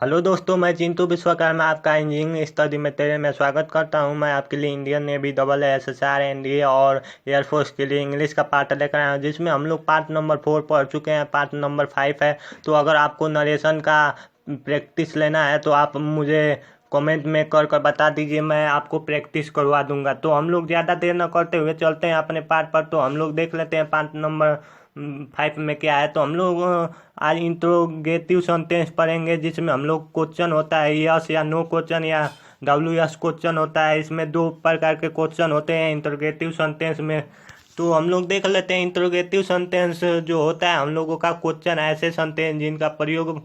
Hello दोस्तों, मैं चिंटू विश्वकर्मा आपका इंजीनियरिंग स्टडी मटेरियल में स्वागत करता हूं। मैं आपके लिए Indian navy double SSR NDA और एयरफोर्स के लिए इंग्लिश का पार्ट लेकर आया हूं, जिसमें हम लोग पार्ट नंबर 4 पढ़ चुके हैं। पार्ट नंबर 5 है। तो अगर आपको नरेशन का प्रैक्टिस लेना है तो आप मुझे कमेंट में कर बता दीजिए, मैं आपको प्रैक्टिस करवा दूंगा। तो हम लोग ज़्यादा देर न करते हुए चलते हैं अपने पार्ट पर। तो हम लोग देख लेते हैं पार्ट नंबर 5 में क्या है। तो हम लोग आज इंट्रोगेटिव सेंटेंस पढ़ेंगे, जिसमें हम लोग क्वेश्चन होता है यस या नो क्वेश्चन या WS क्वेश्चन होता है। इसमें दो प्रकार के क्वेश्चन होते हैं इंट्रोगेटिव सेंटेंस में। तो हम लोग देख लेते हैं इंट्रोगेटिव सेंटेंस जो होता है हम लोगों का क्वेश्चन, ऐसे सेंटेंस जिनका प्रयोग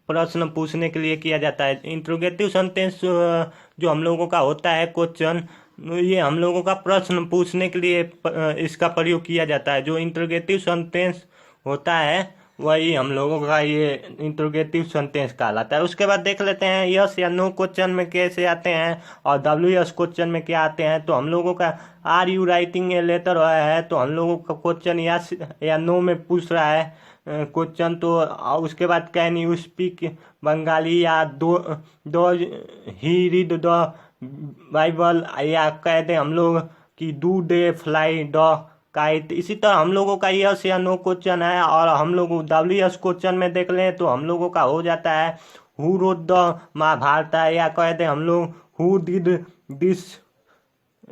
प्रश्न पूछने के लिए किया जाता है। इंट्रोगेटिव सेंटेंस जो हम लोगों का होता है क्वेश्चन, ये हम लोगों का प्रश्न पूछने के लिए इसका प्रयोग किया जाता है। जो इंट्रोगेटिव सेंटेंस होता है वही हम लोगों का ये इंट्रोगेटिव सेंटेंस कहलाता है। उसके बाद देख लेते हैं यस या नो क्वेश्चन में कैसे आते हैं और WS क्वेश्चन में क्या आते हैं। तो हम लोगों का are you writing a letter है, तो हम लोगों का क्वेश्चन यस या नो में पूछ रहा है क्वेश्चन। तो उसके बाद कैन यू स्पीक बंगाली या दो ही रीड द बाइबल, या कह दें हम लोग कि do they fly the kite. इसी तरह हम लोगों का यस या नो क्वेश्चन है। और हम लोग WS क्वेश्चन में देख लें तो हम लोगों का हो जाता है हु रोट द महाभारत, या कह दें हम लोग हु डिड दिस,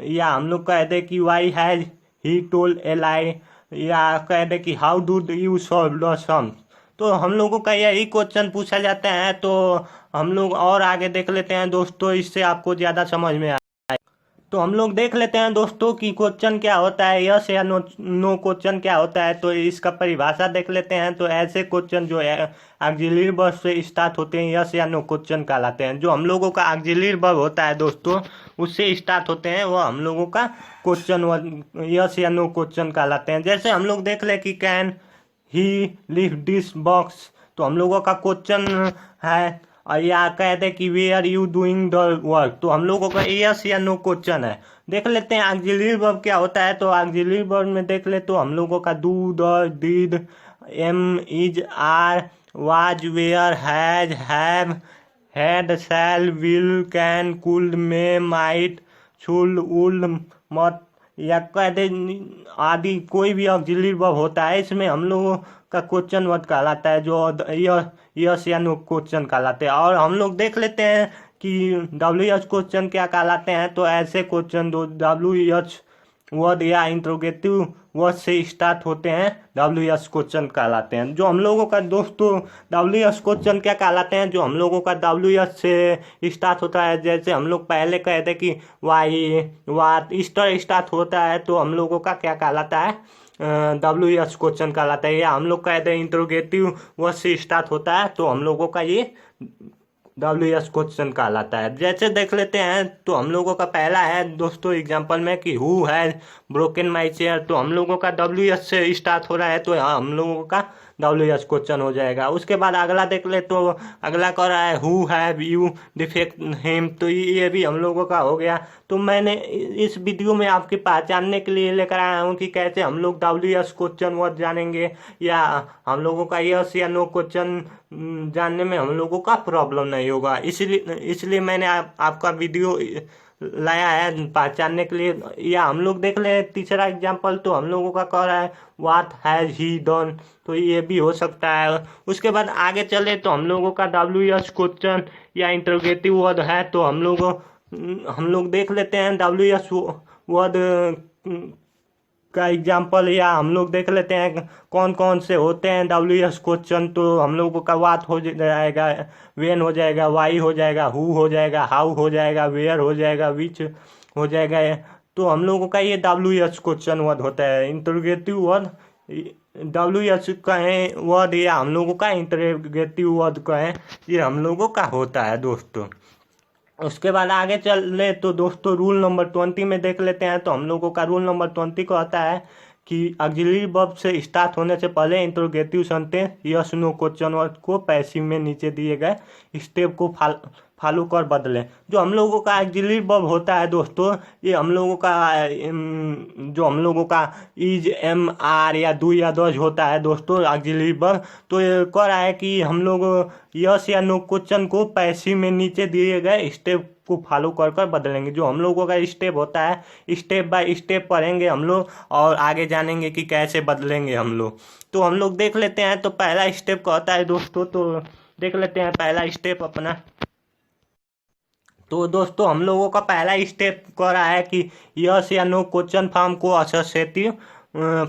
या हम लोग कह दें कि why has he told a lie, या कह दें कि how do you solve the sum. तो हम लोगों का यही क्वेश्चन पूछा जाता है। तो हम लोग और आगे देख लेते हैं दोस्तों, इससे आपको ज़्यादा समझ में आए। तो हम लोग देख लेते हैं दोस्तों कि क्वेश्चन क्या होता है, यस या नो क्वेश्चन क्या होता है। तो इसका परिभाषा देख लेते हैं। तो ऐसे क्वेश्चन जो है ऑक्सिलरी वर्ब से स्टार्ट होते हैं यस या नो क्वेश्चन कहलाते हैं। जो हम लोगों का ऑक्सिलरी वर्ब होता है दोस्तों, उससे स्टार्ट होते हैं, वह हम लोगों का क्वेश्चन यस या नो क्वेश्चन कहलाते हैं। जैसे हम लोग देख लें कि can he lift this box, तो हम लोगों का क्वेश्चन है। और या कहते हैं कि why are you doing the work, तो हम लोगों का यस या नो क्वेश्चन है। देख लेते हैं ऑक्सिलरी वर्ब क्या होता है। तो ऑक्सिलरी वर्ब में देख ले तो हम लोगों का do the did am is are was were has have had shall will can could may might should would must, या कहते आदि कोई भी ऑक्सिलरी वर्ब होता है, इसमें हम लोगों का क्वेश्चन वर्ड कहलाता है, जो यस या नो क्वेश्चन कहलाते हैं। और हम लोग देख लेते हैं कि WH क्वेश्चन क्या कहलाते हैं। तो ऐसे क्वेश्चन जो WH वर्ड या इंट्रोगेटिव वर्ड से स्टार्ट होते हैं WH क्वेश्चन कहलाते हैं। जो हम लोगों का दोस्तों WH क्वेश्चन क्या कहलाते हैं, जो हम लोगों का WH से स्टार्ट होता है। जैसे हम लोग पहले कहते कि वाई वाट इस तरह स्टार्ट होता है, तो हम लोगों का क्या कहलाता है WH क्वेश्चन कहलाता है। या हम लोग कहते हैं इंट्रोगेटिव वर्ड से स्टार्ट होता है, तो हम लोगों का ये WH क्वेश्चन कहलाता है। जैसे देख लेते हैं तो हम लोगों का पहला है दोस्तों एग्जांपल में कि who has broken my chair, तो हम लोगों का WH से स्टार्ट हो रहा है, तो यहाँ हम लोगों का WH क्वेश्चन हो जाएगा। उसके बाद अगला देख ले तो अगला कह रहा है who have you defect him, तो ये भी हम लोगों का हो गया। तो मैंने इस वीडियो में आपकी पहचानने के लिए लेकर आया हूँ कि कैसे हम लोग WH क्वेश्चन वर्ड जानेंगे, या हम लोगों का यस या नो क्वेश्चन जानने में हम लोगों का प्रॉब्लम नहीं होगा। इसलिए मैंने आपका वीडियो लाया है पहचानने के लिए। या हम लोग देख ले तीसरा एग्जांपल, तो हम लोगों का कह रहा है व्हाट हैज ही डन, तो ये भी हो सकता है। उसके बाद आगे चले तो हम लोगों का WH क्वेश्चन या इंटरोगेटिव वर्ड है। तो हम लोग देख लेते हैं WH वर्ड का एग्जाम्पल, या हम लोग देख लेते हैं कौन कौन से होते हैं WH क्वेश्चन। तो हम लोगों का वाट हो जाएगा, वेन हो जाएगा, वाई हो जाएगा, हु हो जाएगा, हाउ हो जाएगा, वेयर हो जाएगा, विच हो जाएगा। तो हम लोगों का ये WH क्वेश्चन वर्ड होता है। इंटरोगेटिव वर्ड WH कहें वर्ड, या हम लोगों का इंटरोगेटिव वर्ड कहें, ये हम लोगों का होता है दोस्तों। उसके बाद आगे चले तो दोस्तों रूल नंबर 20 में देख लेते हैं। तो हम लोगों का रूल नंबर 20 कहता है कि ऑक्सिलरी वर्ब से स्टार्ट होने से पहले interrogative sentence yes no question word को पैसिव में नीचे दिए गए स्टेप को फॉलो कर बदलें। जो हम लोगों का ऑक्सिलरी वर्ब होता है दोस्तों, ये हम लोगों का जो हम लोगों का इज एम आर या डू या डज होता है दोस्तों ऑक्सिलरी वर्ब। तो ये कह रहा है कि हम लोग यस या नो क्वेश्चन को पैसिव में नीचे दिए गए स्टेप को फॉलो कर कर बदलेंगे। जो हम लोगों का स्टेप होता है स्टेप बाय स्टेप पढ़ेंगे हम लोग और आगे जानेंगे कि कैसे बदलेंगे हम लोग। तो हम लोग देख लेते हैं। तो पहला स्टेप कहता है दोस्तों, तो देख लेते हैं पहला स्टेप अपना। तो दोस्तों हम लोगों का पहला स्टेप कह रहा है कि यस या नो क्वेश्चन फॉर्म को असोसिएटिव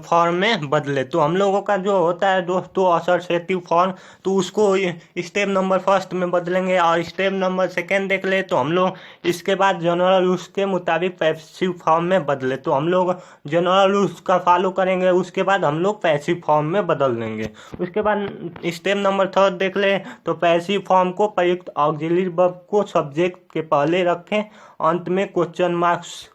फॉर्म में बदले। तो हम लोगों का जो होता है दोस्तों असोसिएटिव फॉर्म, तो उसको स्टेप नंबर फर्स्ट में बदलेंगे। और स्टेप नंबर सेकेंड देख ले तो हम लोग इसके बाद जनरल रूल्स के मुताबिक पैसिव फॉर्म में बदले। तो हम लोग जनरल रूल्स का फॉलो करेंगे, उसके बाद हम लोग पैसिव फॉर्म में बदल देंगे। उसके बाद स्टेप नंबर थर्ड देख ले तो पैसिव फॉर्म को प्रयुक्त ऑक्सिलरी वर्ब को सब्जेक्ट के पहले रखें, अंत में क्वेश्चन मार्क्स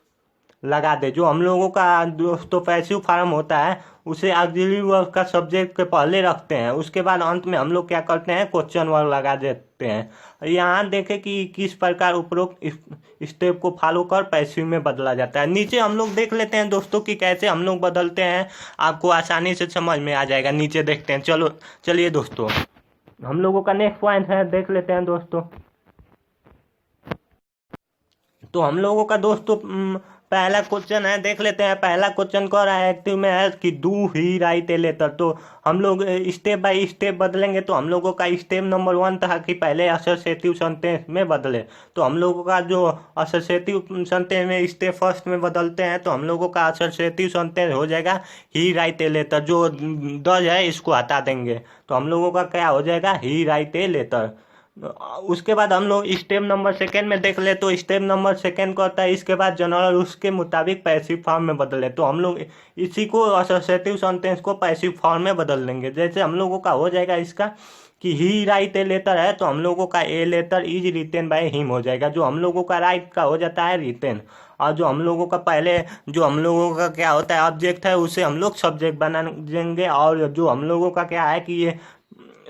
लगा दे। जो हम लोगों का दोस्तों पैसिव फॉर्म होता है उसे ऑक्सिलरी वर्ब का सब्जेक्ट के पहले रखते हैं, उसके बाद अंत में हम लोग क्या करते हैं क्वेश्चन वर्ब लगा देते हैं। यहाँ देखें कि किस प्रकार उपरोक्त स्टेप को फॉलो कर पैसिव में बदला जाता है। नीचे हम लोग देख लेते हैं दोस्तों कि कैसे हम लोग बदलते हैं, आपको आसानी से समझ में आ जाएगा। नीचे देखते हैं। चलिए दोस्तों हम लोगों का नेक्स्ट पॉइंट है, देख लेते हैं दोस्तों। तो हम लोगों का दोस्तों पहला क्वेश्चन है, देख लेते हैं। पहला क्वेश्चन कह रहा है एक्टिव में है कि do he write a letter. तो हम लोग स्टेप बाय स्टेप बदलेंगे। तो हम लोगों का स्टेप नंबर 1 था कि पहले असोसिएटिव सेंटेंस में बदले। तो हम लोगों का जो असोसिएटिव सेंटेंस में स्टेप फर्स्ट में बदलते हैं तो हम लोगों का असोसिएटिव सेंटेंस हो जाएगा ही राइट ए लेटर। जो डज है इसको हटा देंगे तो हम लोगों का क्या हो जाएगा ही राइट ए लेटर। उसके बाद हम लोग स्टेप नंबर सेकेंड में देख ले तो स्टेप नंबर सेकेंड कहता है इसके बाद जनरल उसके मुताबिक पैसिव फॉर्म में बदले। तो हम लोग इसी को असोसिएटिव सेंटेंस को पैसिव फॉर्म में बदल देंगे। जैसे हम लोगों का हो जाएगा इसका कि ही राइट ए लेटर है तो हम लोगों का a letter is written by him हो जाएगा। जो हम लोगों का राइट का हो जाता है रिटेन, और जो हम लोगों का पहले जो हम लोगों का क्या होता है ऑब्जेक्ट है उसे हम लोग सब्जेक्ट बना देंगे। और जो हम लोगों का क्या है कि ये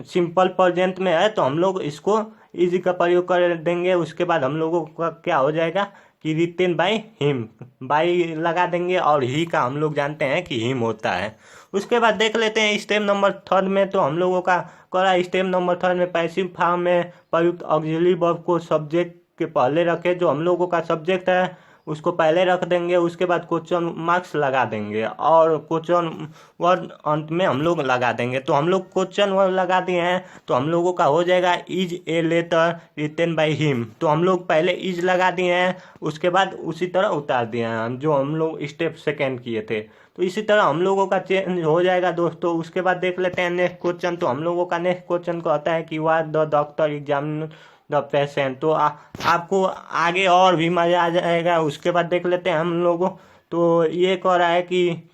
सिंपल प्रेजेंट में है तो हम लोग इसको इजी का प्रयोग कर देंगे। उसके बाद हम लोगों का क्या हो जाएगा कि रिटेन बाय हिम, बाय लगा देंगे और ही का हम लोग जानते हैं कि हिम होता है। उसके बाद देख लेते हैं स्टेप नंबर थर्ड में। तो हम लोगों का करा स्टेप नंबर थर्ड में पैसिव फॉर्म में प्रयुक्त ऑक्सिलरी वर्ब को सब्जेक्ट के पहले रखे। जो हम लोगों का सब्जेक्ट है उसको पहले रख देंगे, उसके बाद क्वेश्चन मार्क्स लगा देंगे और क्वेश्चन वर्ड अंत में हम लोग लगा देंगे। तो हम लोग क्वेश्चन वर्ड लगा दिए हैं तो हम लोगों का हो जाएगा is a letter written by him. तो हम लोग पहले इज लगा दिए हैं, उसके बाद उसी तरह उतार दिए हैं जो हम लोग स्टेप सेकेंड किए थे। तो इसी तरह हम लोगों का चेंज हो जाएगा दोस्तों। उसके बाद देख लेते हैं नेक्स्ट क्वेश्चन। तो हम लोगों का नेक्स्ट क्वेश्चन कहता है कि what the doctor examine the patient. तो आपको आगे और भी मजा आ जाएगा। उसके बाद देख लेते हैं हम लोगों। तो ये कह रहा है कि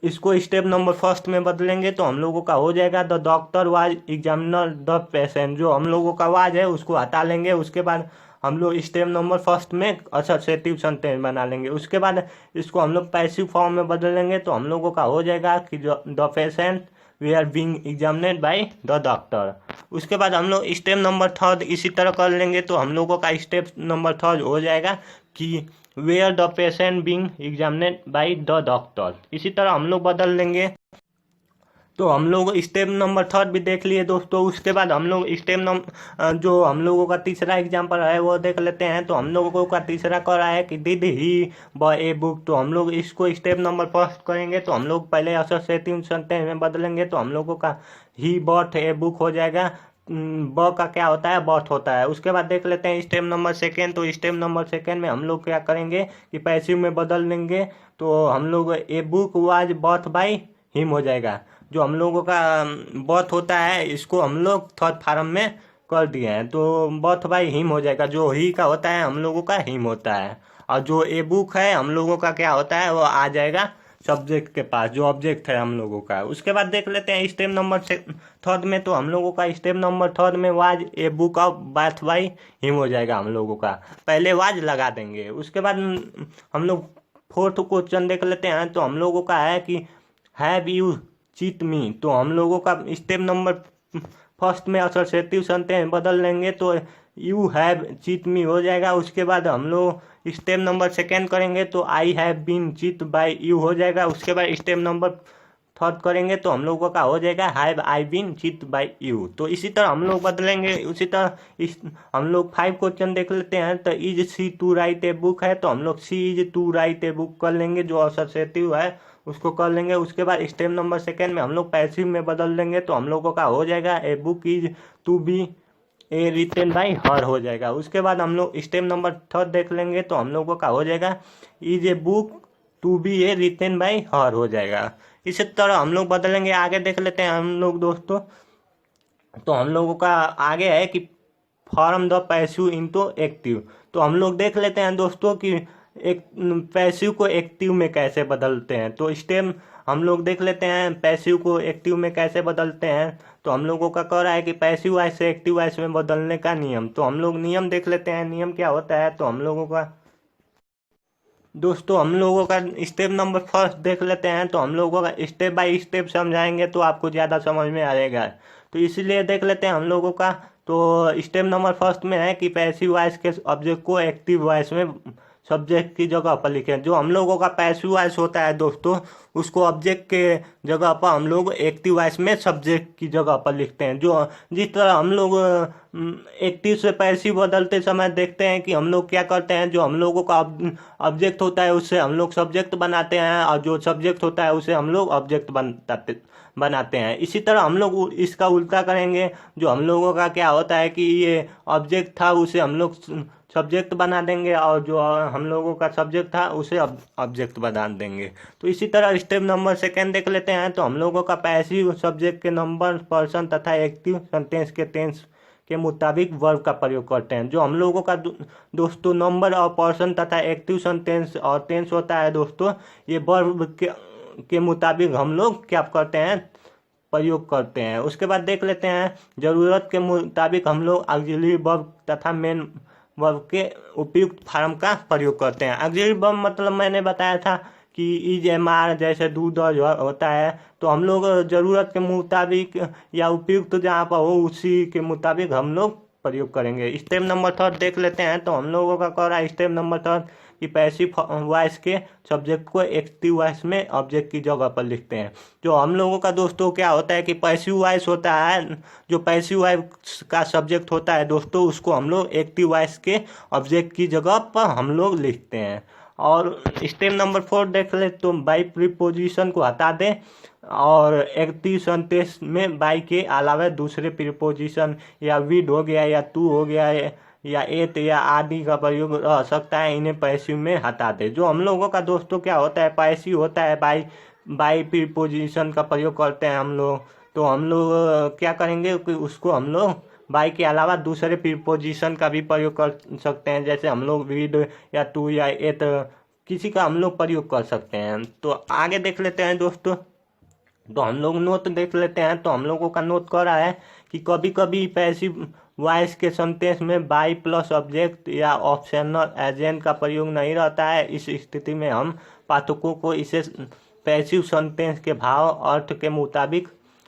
इसको स्टेप नंबर फर्स्ट में बदलेंगे तो हम लोगों का हो जाएगा the doctor was examiner the patient. जो हम लोगों का वाज है उसको हटा लेंगे, उसके बाद हम लोग स्टेप नंबर फर्स्ट में असोसिएटिव सेंटेंस बना लेंगे। उसके बाद इसको हम लोग पैसिव फॉर्म में बदलेंगे तो हम लोगों का हो जाएगा कि the patient we are being examined by the doctor. उसके बाद हम लोग स्टेप नंबर थर्ड इसी तरह कर लेंगे तो हम लोगों का स्टेप नंबर थर्ड हो जाएगा कि where the patient being examined by the doctor. इसी तरह हम लोग बदल लेंगे। तो हम लोग स्टेप नंबर थर्ड भी देख लिए दोस्तों। उसके बाद हम लोग स्टेप नंबर जो हम लोगों का तीसरा एग्जाम्पल है वो देख लेते हैं। तो हम लोगों का तीसरा कह रहा है कि did he buy a book. तो हम लोग इसको स्टेप नंबर फर्स्ट करेंगे तो हम लोग पहले असोसिएटिव सेंटेंस में बदलेंगे। तो हम लोगों का ही बॉट ए बुक हो जाएगा। ब का क्या होता है बॉट होता है। उसके बाद देख लेते हैं स्टेप नंबर सेकेंड। तो स्टेप नंबर सेकेंड में हम लोग क्या करेंगे कि पैसिव में बदल देंगे। तो हम लोग a book was bought by him हो जाएगा। जो हम लोगों का बॉथ होता है इसको हम लोग थर्ड फॉर्म में कर दिए हैं तो बॉथ बाय हिम हो जाएगा। जो ही का होता है हम लोगों का हिम होता है, और जो ए बुक है हम लोगों का क्या होता है वो आ जाएगा सब्जेक्ट के पास जो ऑब्जेक्ट है हम लोगों का। उसके बाद देख लेते हैं स्टेप नंबर थर्ड में। तो हम लोगों का स्टेप नंबर थर्ड में was a book of bath bye him हो जाएगा। हम लोगों का पहले वाज लगा देंगे। उसके बाद हम लोग फोर्थ क्वेश्चन देख लेते हैं। तो हम लोगों का है कि हैव यू चीट मी। तो हम लोगों का स्टेप नंबर फर्स्ट में असोसिएटिव सेंटेंस बदल लेंगे। तो यू हैव चीट मी हो जाएगा। उसके बाद हम लोग स्टेप नंबर सेकेंड करेंगे तो I have been cheat by you हो जाएगा। उसके बाद स्टेप नंबर थर्ड करेंगे तो हम लोगों का हो जाएगा have I been cheat by you. तो इसी तरह हम लोग बदलेंगे। उसी तरह हम लोग 5 क्वेश्चन देख लेते हैं। तो is she to write a book है तो हम लोग she is to write a book कर लेंगे, जो असोसिएटिव है उसको कर लेंगे। उसके बाद स्टेप नंबर सेकेंड में हम लोग पैसिव में बदल देंगे तो हम लोगों का हो जाएगा a book is to be a written by her हो जाएगा। उसके बाद हम लोग स्टेप नंबर थर्ड देख लेंगे तो हम लोगों का हो जाएगा is a book to be a written by her हो जाएगा। इसी तरह हम लोग बदलेंगे। आगे देख लेते हैं हम लोग दोस्तों। तो हम लोगों का आगे है कि form the passive into active. तो हम लोग देख लेते हैं दोस्तों कि एक पैसिव को एक्टिव में कैसे बदलते हैं। तो स्टेप हम लोग देख लेते हैं पैसिव को एक्टिव में कैसे बदलते हैं। तो हम लोगों का कह रहा है कि पैसिव वॉइस से एक्टिव वॉइस में बदलने का नियम। तो हम लोग नियम देख लेते हैं, नियम क्या होता है। तो हम लोगों का दोस्तों हम लोगों का स्टेप नंबर फर्स्ट देख लेते हैं। तो हम लोगों का स्टेप बाय स्टेप समझाएंगे तो आपको ज़्यादा समझ में आएगा। तो इसीलिए देख लेते हैं हम लोगों का। तो स्टेप नंबर फर्स्ट में है कि पैसिव वॉइस के ऑब्जेक्ट को एक्टिव वॉइस में सब्जेक्ट की जगह पर लिखें। जो हम लोगों का पैसिव वॉइस होता है दोस्तों, उसको ऑब्जेक्ट के जगह पर हम लोग एक्टिव वॉइस में सब्जेक्ट की जगह पर लिखते हैं। जो जिस तरह हम लोग एक्टिव से पैसिव बदलते समय देखते हैं कि हम लोग क्या करते हैं, जो हम लोगों का ऑब्जेक्ट होता है उससे हम लोग सब्जेक्ट बनाते हैं, और जो सब्जेक्ट होता है उसे हम लोग ऑब्जेक्ट बनाते हैं। इसी तरह हम लोग इसका उल्टा करेंगे। जो हम लोगों का क्या होता है कि ये ऑब्जेक्ट था उसे हम लोग सब्जेक्ट बना देंगे, और जो हम लोगों का सब्जेक्ट था उसे ऑब्जेक्ट बना देंगे। तो इसी तरह स्टेप नंबर सेकेंड देख लेते हैं। तो हम लोगों का पैसिव सब्जेक्ट के नंबर, पर्सन तथा एक्टिव सेंटेंस के टेंस के मुताबिक वर्ब का प्रयोग करते हैं। जो हम लोगों का दोस्तों नंबर और पर्सन तथा एक्टिव सेंटेंस और टेंस होता है दोस्तों, ये वर्ब के मुताबिक हम लोग क्या करते हैं, प्रयोग करते हैं। उसके बाद देख लेते हैं ज़रूरत के मुताबिक हम लोग ऑक्सिलरी वर्ब तथा मेन वर्ब के उपयुक्त फॉर्म का प्रयोग करते हैं। ऑक्सिलरी वर्ब मतलब मैंने बताया था कि इज एम आर जैसे दूध और होता है। तो हम लोग ज़रूरत के मुताबिक या उपयुक्त जहाँ पर हो उसी के मुताबिक हम लोग प्रयोग करेंगे। स्टेप नंबर थर्ड देख लेते हैं। तो हम लोगों का कह रहा है स्टेप नंबर थर्ड कि पैसिव वॉइस के सब्जेक्ट को एक्टिव वॉइस में ऑब्जेक्ट की जगह पर लिखते हैं। जो हम लोगों का दोस्तों क्या होता है कि पैसिव वॉइस होता है, जो पैसिव वॉइस का सब्जेक्ट होता है दोस्तों, उसको हम लोग एक्टिव वॉइस के ऑब्जेक्ट की जगह पर हम लोग लिखते हैं। और स्टेप नंबर 4 देख ले तो बाई प्रीपोजिशन को हटा दें, और एक्टिव सेंटेंस में बाई के अलावा दूसरे प्रीपोजिशन या विद हो गया या टू हो गया या एट या आदि का प्रयोग रह सकता है, इन्हें पैसिव में हटा दे। जो हम लोगों का दोस्तों क्या होता है, पैसिव होता है बाई प्रीपोजिशन का प्रयोग करते हैं हम लोग। तो हम लोग क्या करेंगे कि उसको हम लोग बाई के अलावा दूसरे प्रीपोजिशन का भी प्रयोग कर सकते हैं, जैसे हम लोग विद या टू या एट किसी का हम लोग प्रयोग कर सकते हैं। तो आगे देख लेते हैं दोस्तों। तो हम लोग नोट देख लेते हैं। तो हम लोगों का नोट कर रहा है कि कभी कभी पैसिव वॉइस के सेंटेंस में बाई प्लस ऑब्जेक्ट या ऑप्शनल एजेंट का प्रयोग नहीं रहता है। इस स्थिति में हम पाठकों को इसे पैसिव सेंटेंस के भाव अर्थ के मुताबिक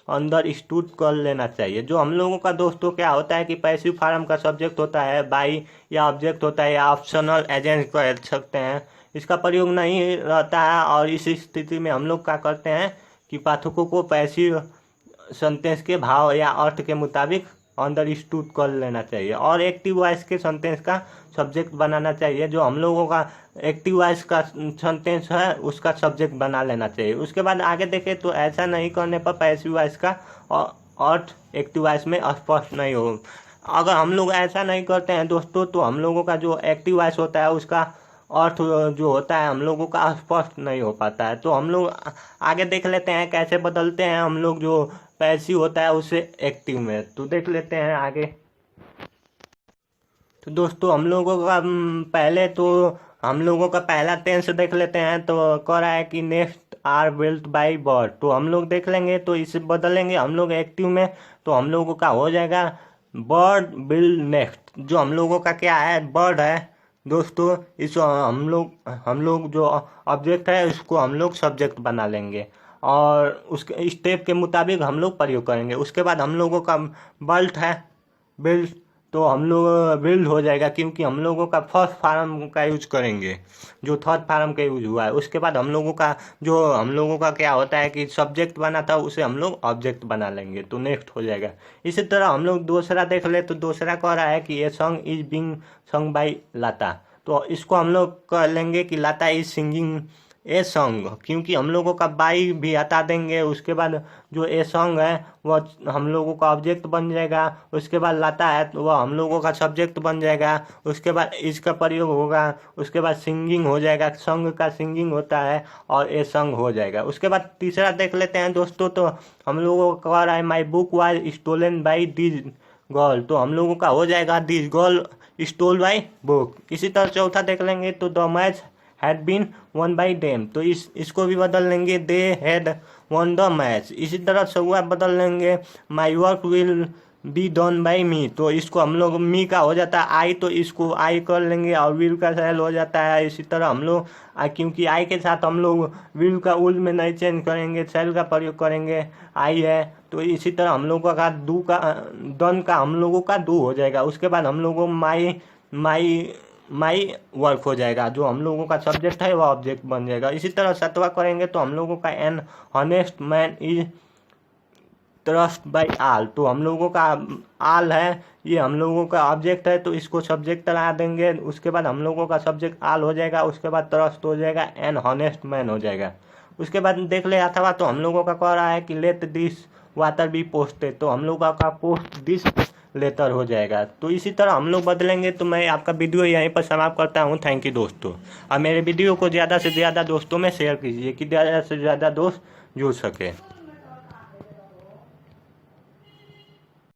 अंडरस्टूड कर लेना चाहिए। जो हम लोगों का दोस्तों क्या होता है कि पैसिव फॉर्म का सब्जेक्ट होता है बाई या ऑब्जेक्ट होता है या ऑप्शनल एजेंट कह सकते हैं, इसका प्रयोग नहीं रहता है। और इस स्थिति में हम लोग क्या करते हैं कि पाठकों को पैसिव सेंटेंस के भाव या अर्थ के मुताबिक अंडरस्टूड कर लेना चाहिए, और एक्टिव वॉइस के सेंटेंस का सब्जेक्ट बनाना चाहिए। जो हम लोगों का एक्टिव वॉइस का सेंटेंस है उसका सब्जेक्ट बना लेना चाहिए। उसके बाद आगे देखें तो ऐसा नहीं करने पर पैसिव वॉइस का अर्थ एक्टिव वॉइस में स्पष्ट नहीं हो। अगर हम लोग ऐसा नहीं करते हैं दोस्तों, तो हम लोगों का जो एक्टिव वॉइस होता है उसका अर्थ जो होता है हम लोगों का स्पष्ट नहीं हो पाता है। तो हम लोग आगे देख लेते हैं कैसे बदलते हैं हम लोग जो पैसिव होता है उसे एक्टिव में। तो देख लेते हैं आगे। तो दोस्तों हम लोगों का पहले तो हम लोगों का पहला टेंस देख लेते हैं। तो कह रहा है कि next are built by bird. तो हम लोग देख लेंगे तो इसे बदलेंगे हम लोग एक्टिव में। तो हम लोगों का हो जाएगा बर्ड बिल्ड नेक्स्ट। जो हम लोगों का क्या है, बर्ड है दोस्तों, इस हम लोग जो ऑब्जेक्ट है उसको हम लोग सब्जेक्ट बना लेंगे, और उसके स्टेप के मुताबिक हम लोग प्रयोग करेंगे। उसके बाद हम लोगों का बल्ट है बिल्ट। तो हम लोग बिल्ड हो जाएगा, क्योंकि हम लोगों का फर्स्ट फार्म का यूज करेंगे जो थर्ड फार्म का यूज हुआ है। उसके बाद हम लोगों का क्या होता है कि सब्जेक्ट बना था उसे हम लोग ऑब्जेक्ट बना लेंगे, तो नेक्स्ट हो जाएगा। इसी तरह हम लोग दूसरा देख ले, तो दूसरा कह रहा है कि ये song is being song by Lata, तो इसको हम लोग कह लेंगे कि Lata is singing a song, क्योंकि हम लोगों का बाई भी हटा देंगे। उसके बाद जो ए सॉन्ग है वह हम लोगों का ऑब्जेक्ट बन जाएगा। उसके बाद लता है तो वह हम लोगों का सब्जेक्ट बन जाएगा। उसके बाद इसका प्रयोग होगा। उसके बाद सिंगिंग हो जाएगा, सॉन्ग का सिंगिंग होता है और ए सॉन्ग हो जाएगा। उसके बाद तीसरा देख लेते हैं दोस्तों, तो हम लोगों का कह रहा है my book was stolen by this girl, तो हम लोगों का हो जाएगा this girl stole by book. इसी तरह चौथा देख लेंगे तो the match had been won by them, तो इसको भी बदल लेंगे they had won the match. इसी तरह चौथा बदल लेंगे my work will be done by me, तो इसको हम लोग मी का हो जाता है आई, तो इसको आई कर लेंगे और विल का सेल हो जाता है। इसी तरह हम लोग क्योंकि आई के साथ हम लोग विल का उल में नहीं चेंज करेंगे, सेल का प्रयोग करेंगे, आई है। तो इसी तरह हम लोगों का डू का डन का हम लोगों का डू हो जाएगा। उसके बाद हम लोगों माई माई माई वर्क हो जाएगा, जो हम लोगों का सब्जेक्ट है वह ऑब्जेक्ट बन जाएगा। इसी तरह सतवा करेंगे तो हम लोगों का an honest man is trust by all, तो हम लोगों का आल है ये हम लोगों का ऑब्जेक्ट है, तो इसको सब्जेक्ट लगा देंगे। उसके बाद हम लोगों का सब्जेक्ट आल हो जाएगा। उसके बाद ट्रस्ट हो जाएगा, एन हॉनेस्ट मैन हो जाएगा। उसके बाद देख ले अथवा, तो हम लोगों का कह रहा है कि let this water be posted, तो हम लोगों का पोस्ट दिस लेटर हो जाएगा। तो इसी तरह हम लोग बदलेंगे। तो मैं आपका वीडियो यहीं पर समाप्त करता हूँ। थैंक यू दोस्तों, और मेरे वीडियो को ज़्यादा से ज़्यादा दोस्तों में शेयर कीजिए कि ज़्यादा से ज़्यादा दोस्त जुड़ सके।